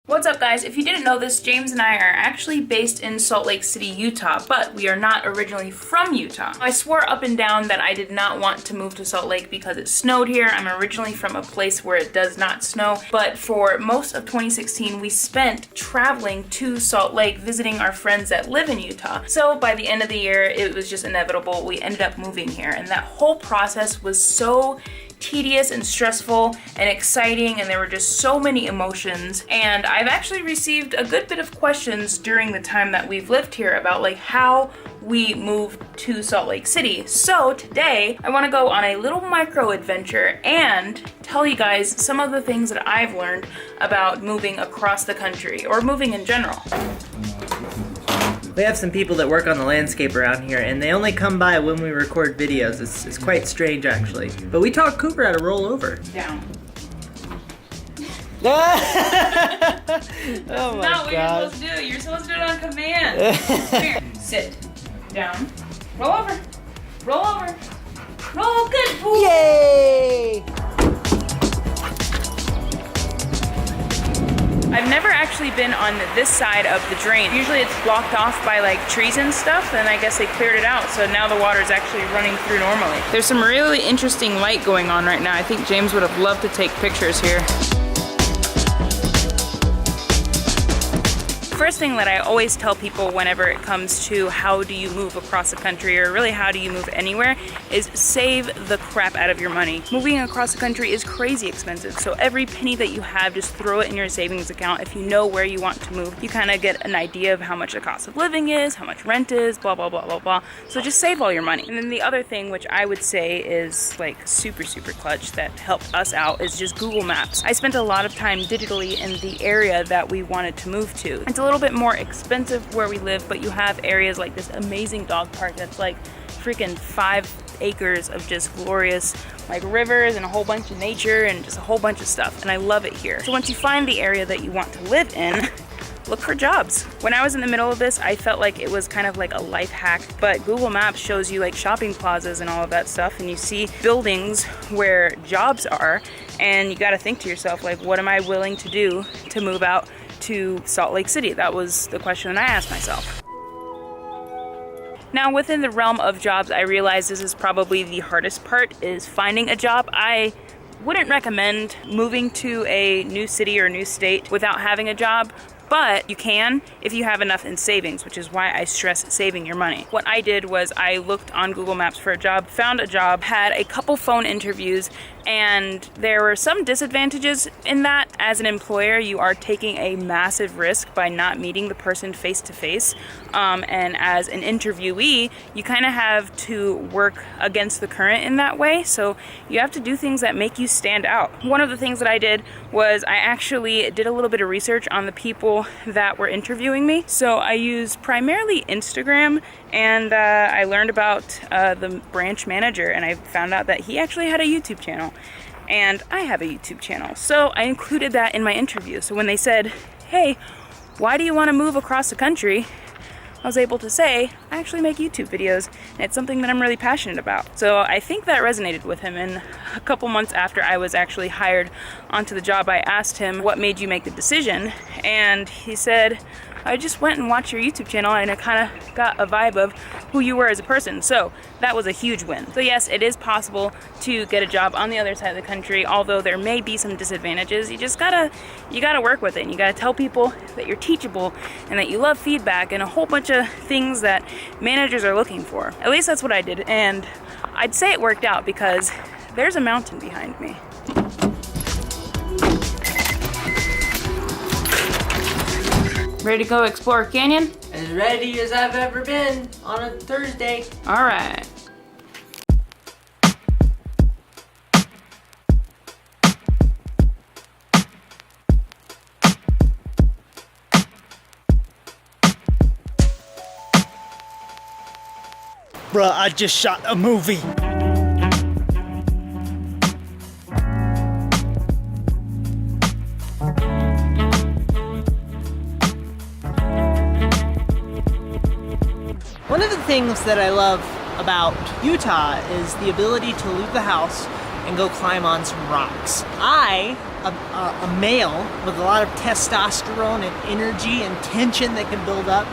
What's up guys? If you didn't know this, James and I are actually based in Salt Lake City, Utah, but we are not originally from Utah. I swore up and down that I did not want to move to Salt Lake because it snowed here. I'm originally from a place where it does not snow, but for most of 2016 we spent traveling to Salt Lake visiting our friends that live in Utah. So by the end of the year it was just inevitable. We ended up moving here, and that whole process was so tedious and stressful and exciting, and there were just so many emotions. And I've actually received a good bit of questions during the time that we've lived here about like how we moved to Salt Lake City. So today I want to go on a little micro adventure and tell you guys some of the things that I've learned about moving across the country or moving in general. We have some people that work on the landscape around here, and they only come by when we record videos. It's quite strange, actually. But we taught Cooper how to roll over. Down. Oh my Not what God. you're supposed to do. You're supposed to do it on command. Come here. Sit. Down. Roll over. Roll over. Roll. Good. Ooh. Yay! I've never actually been on this side of the drain. Usually it's blocked off by like trees and stuff, and I guess they cleared it out, so now the water is actually running through normally. There's some really interesting light going on right now. I think James would have loved to take pictures here. First thing that I always tell people whenever it comes to how do you move across the country, or really how do you move anywhere, is save the crap out of your money. Moving across the country is crazy expensive, so every penny that you have, just throw it in your savings account. If you know where you want to move, you kind of get an idea of how much the cost of living is, how much rent is, blah, blah, blah, blah, blah. So just save all your money. And then the other thing, which I would say is like super clutch that helped us out, is just Google Maps. I spent a lot of time digitally in the area that we wanted to move to. It's a little bit more expensive where we live, but you have areas like this amazing dog park that's like freaking 5 acres of just glorious like rivers and a whole bunch of nature and just a whole bunch of stuff, and I love it here. So once you find the area that you want to live in, look for jobs. When I was in the middle of this, I felt like it was kind of like a life hack, but Google Maps shows you like shopping plazas and all of that stuff, and you see buildings where jobs are, and you got to think to yourself, like, what am I willing to do to move out to Salt Lake City? That was the question that I asked myself. Now, within the realm of jobs, I realize this is probably the hardest part, is finding a job. I wouldn't recommend moving to a new city or a new state without having a job, but you can if you have enough in savings, which is why I stress saving your money. What I did was I looked on Google Maps for a job, found a job, had a couple phone interviews, and there were some disadvantages in that. As an employer, you are taking a massive risk by not meeting the person face to face. And as an interviewee, you kind of have to work against the current in that way. So you have to do things that make you stand out. One of the things that I did was I actually did a little bit of research on the people that were interviewing me. So I used primarily Instagram, and I learned about the branch manager, and I found out that he actually had a YouTube channel, and I have a YouTube channel. So I included that in my interview. So when they said, hey, why do you want to move across the country? I was able to say, I actually make YouTube videos, and it's something that I'm really passionate about. So I think that resonated with him, and a couple months after I was actually hired onto the job, I asked him, what made you make the decision? And he said, I just went and watched your YouTube channel, and I kind of got a vibe of who you were as a person. So that was a huge win. So yes, it is possible to get a job on the other side of the country, although there may be some disadvantages. You gotta work with it, and you gotta tell people that you're teachable and that you love feedback and a whole bunch of things that managers are looking for. At least that's what I did, and I'd say it worked out because there's a mountain behind me. Ready to go explore a canyon? As ready as I've ever been on a Thursday. All right. Bruh, I just shot a movie. One of the things that I love about Utah is the ability to leave the house and go climb on some rocks. I a male with a lot of testosterone and energy and tension that can build up,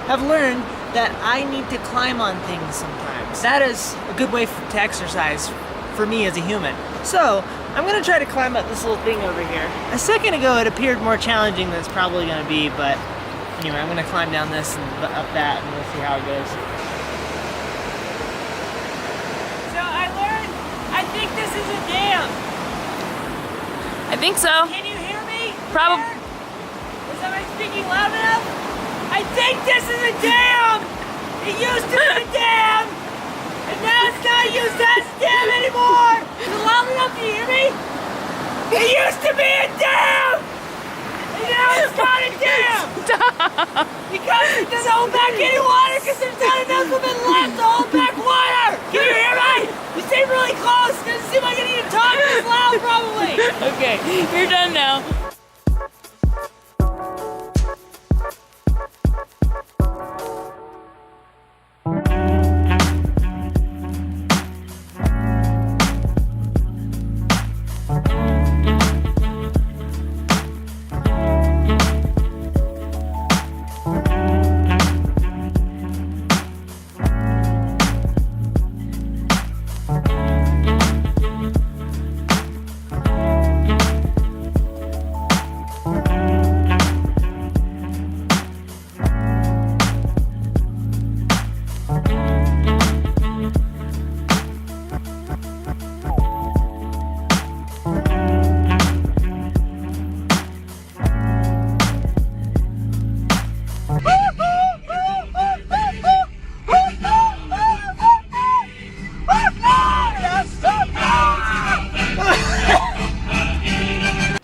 have learned that I need to climb on things sometimes. That is a good way to exercise for me as a human. So I'm gonna try to climb up this little thing over here. A second ago it appeared more challenging than it's probably gonna be, but anyway, I'm gonna climb down this and up that, and we'll see how it goes. So I learned, I think this is a dam. I think so. Can you hear me? Probably. Is somebody speaking loud enough? I think this is a dam! It used to be a dam! And now it's not used as a dam anymore! Is it loud enough to hear me? It used to be a dam! And now it's not a dam! Because it doesn't hold back any water because there's not enough of it left to hold back water! Can you hear me? You seem really close. Doesn't seem like I need to talk this loud probably. Okay, you're done now.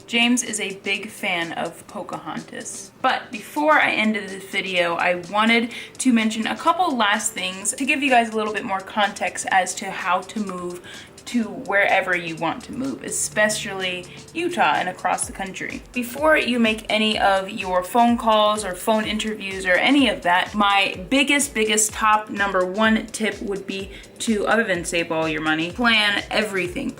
James is a big fan of Pocahontas. But before I ended this video, I wanted to mention a couple last things to give you guys a little bit more context as to how to move to wherever you want to move, especially Utah and across the country. Before you make any of your phone calls or phone interviews or any of that, my biggest top number one tip would be to, other than save all your money, plan everything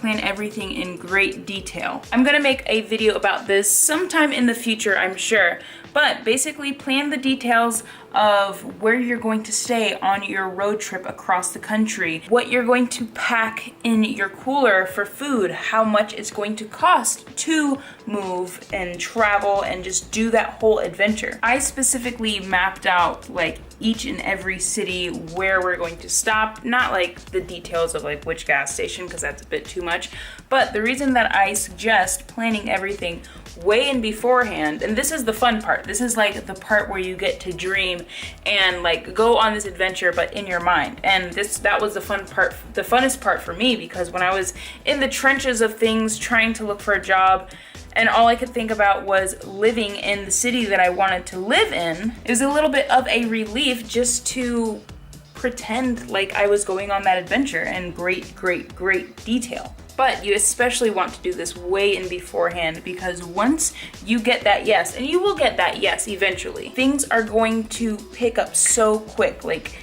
in great detail. I'm gonna make a video about this sometime in the future, I'm sure, but basically plan the details of where you're going to stay on your road trip across the country, what you're going to pack in your cooler for food, how much it's going to cost to move and travel and just do that whole adventure. I specifically mapped out like each and every city where we're going to stop, not like the details of like which gas station because that's a bit too much, but the reason that I suggest planning everything way in beforehand, and this is the fun part, this is like the part where you get to dream and like go on this adventure but in your mind, and that was the fun part, the funnest part for me, because when I was in the trenches of things trying to look for a job and all I could think about was living in the city that I wanted to live in, it was a little bit of a relief just to pretend like I was going on that adventure in great detail. But you especially want to do this way in beforehand, because once you get that yes, and you will get that yes eventually, things are going to pick up so quick. Like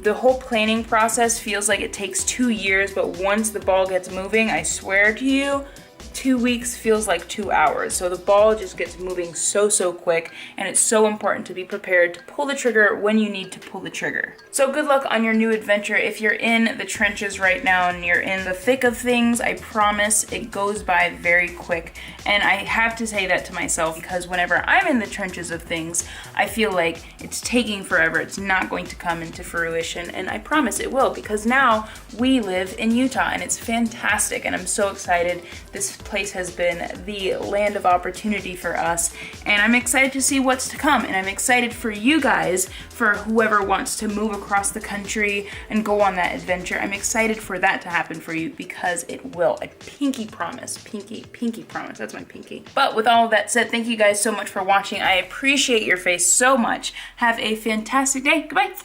the whole planning process feels like it takes 2 years, but once the ball gets moving, I swear to you, 2 weeks feels like 2 hours. So the ball just gets moving so quick, and it's so important to be prepared to pull the trigger when you need to pull the trigger. So good luck on your new adventure. If you're in the trenches right now and you're in the thick of things, I promise it goes by very quick. And I have to say that to myself, because whenever I'm in the trenches of things, I feel like it's taking forever. It's not going to come into fruition, and I promise it will, because now we live in Utah and it's fantastic, and I'm so excited. This place has been the land of opportunity for us, and I'm excited to see what's to come, and I'm excited for you guys, for whoever wants to move across the country and go on that adventure. I'm excited for that to happen for you, because it will. I pinky promise. Pinky promise. That's my pinky. But with all of that said, thank you guys so much for watching. I appreciate your face so much. Have a fantastic day. Goodbye.